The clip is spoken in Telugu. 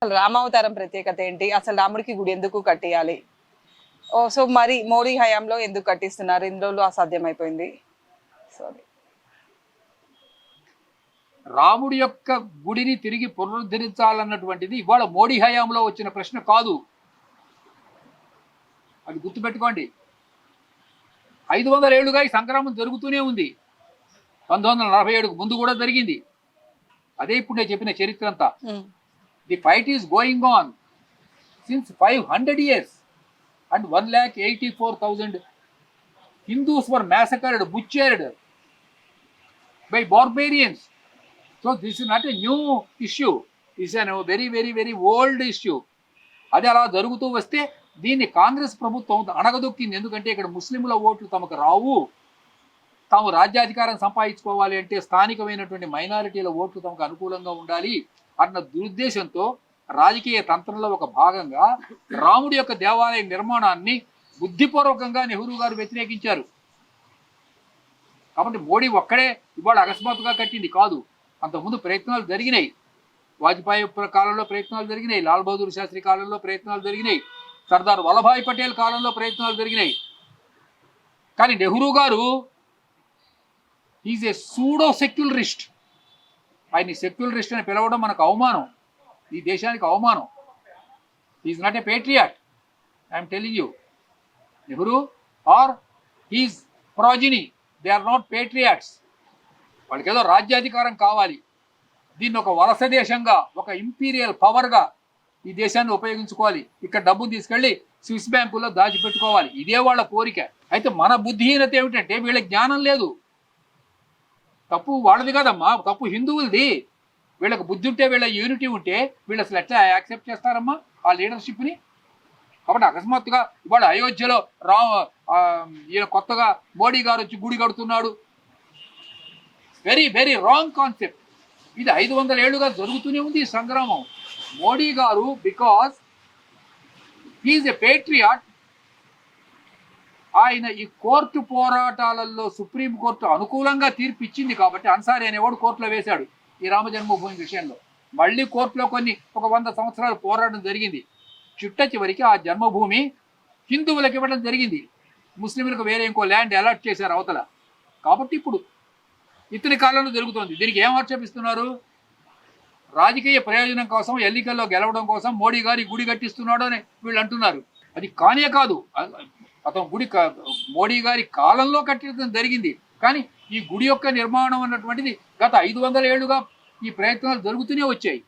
అసలు రామావతారం ప్రత్యేకత ఏంటి? అసలు రాముడికి గుడి ఎందుకు కట్టియాలి? ఓ సో మరి మోడీ హయాంలో ఎందుకు కట్టిస్తున్నారు? ఇన్ని రోజులు అసాధ్యమైపోయింది. సారీ. రాముడి యొక్క గుడిని తిరిగి పునరుద్ధరించాలన్నటువంటిది ఇవాళ మోడీ హయాంలో వచ్చిన ప్రశ్న కాదు. అది గుర్తుపెట్టుకోండి. 500 ఏళ్లుగా ఈ సంగ్రామం జరుగుతూనే ఉంది. 1947కు ముందు కూడా జరిగింది. అదే ఇప్పుడు నేను చెప్పిన చరిత్ర అంతా. The fight is going on since 500 years and 1,84,000 Hindus were massacred, butchered by barbarians. So this is not a new issue. This is a very, very, very old issue. అది అలా జరుగుతూ వస్తే దీన్ని కాంగ్రెస్ ప్రభుత్వం అణగదొక్కింది. ఎందుకంటే ఇక్కడ ముస్లింల ఓట్లు తమకు రావు, తాము రాజ్యాధికారం సంపాదించుకోవాలి అంటే స్థానికమైనటువంటి మైనారిటీల ఓట్లు తమకు అనుకూలంగా ఉండాలి అన్న దురుద్దేశంతో రాజకీయ తంత్రంలో ఒక భాగంగా రాముడి యొక్క దేవాలయ నిర్మాణాన్ని బుద్ధిపూర్వకంగా నెహ్రూ గారు వ్యతిరేకించారు. కాబట్టి మోడీ ఒక్కడే ఇవాళ అకస్మాత్తుగా కట్టింది కాదు. అంతకుముందు ప్రయత్నాలు జరిగినాయి. వాజ్పేయి కాలంలో ప్రయత్నాలు జరిగినాయి, లాల్ బహదూర్ శాస్త్రి కాలంలో ప్రయత్నాలు జరిగినాయి, సర్దార్ వల్లభాయ్ పటేల్ కాలంలో ప్రయత్నాలు జరిగినాయి. కానీ Nehru garu is a pseudo secularist. ఆయన్ని సెక్యులరిస్ట్ అని పిలవడం మనకు అవమానం, ఈ దేశానికి అవమానం. Is not a patriot. I'm telling you, Nehru or his progeny, they are not patriots. వాళ్ళకి ఏదో రాజ్యాధికారం కావాలి, దీన్ని ఒక వలస దేశంగా, ఒక ఇంపీరియల్ పవర్గా ఈ దేశాన్ని ఉపయోగించుకోవాలి, ఇక్కడ డబ్బును తీసుకెళ్ళి స్విస్ బ్యాంకుల్లో దాచిపెట్టుకోవాలి, ఇదే వాళ్ళ కోరిక. అయితే మన బుద్ధిహీనత ఏమిటంటే వీళ్ళకి జ్ఞానం లేదు. తప్పు వాళ్ళది కాదమ్మా, తప్పు హిందువులది. వీళ్ళకి బుద్ధి ఉంటే, వీళ్ళ యూనిటీ ఉంటే వీళ్ళు అసలు ఎట్లా యాక్సెప్ట్ చేస్తారమ్మా ఆ లీడర్షిప్ని? కాబట్టి అకస్మాత్తుగా ఇవాళ అయోధ్యలో ఈయన కొత్తగా మోడీ గారు వచ్చి గుడి కడుతున్నాడు. Very very wrong concept. ఇది 500 ఏళ్లుగా జరుగుతూనే ఉంది ఈ సంగ్రామం. మోడీ గారు బికాజ్ హీఈస్ ఎ పేట్రియాట్, ఆయన ఈ కోర్టు పోరాటాలలో సుప్రీంకోర్టు అనుకూలంగా తీర్పు ఇచ్చింది కాబట్టి అన్సారీ అనేవాడు కోర్టులో వేశాడు ఈ రామ జన్మభూమి విషయంలో. మళ్ళీ కోర్టులో ఒక 100 సంవత్సరాలు పోరాటం జరిగింది. చిట్ట చివరికి ఆ జన్మభూమి హిందువులకు ఇవ్వడం జరిగింది. ముస్లింలకు వేరే ఇంకో ల్యాండ్ అలాట్ చేశారు అవతల. కాబట్టి ఇప్పుడు ఇతని కాలంలో జరుగుతోంది. దీనికి ఏం ఆక్షేపిస్తున్నారు? రాజకీయ ప్రయోజనం కోసం, ఎన్నికల్లో గెలవడం కోసం మోడీ గారు ఈ గుడి కట్టిస్తున్నాడు అని వీళ్ళు అంటున్నారు. అది కానే కాదు. అతను గుడి మోడీ గారి కాలంలో కట్టడం జరిగింది. కానీ ఈ గుడి యొక్క నిర్మాణం అన్నటువంటిది గత 500 ఏళ్లుగా ఈ ప్రయత్నాలు జరుగుతూనే వచ్చాయి.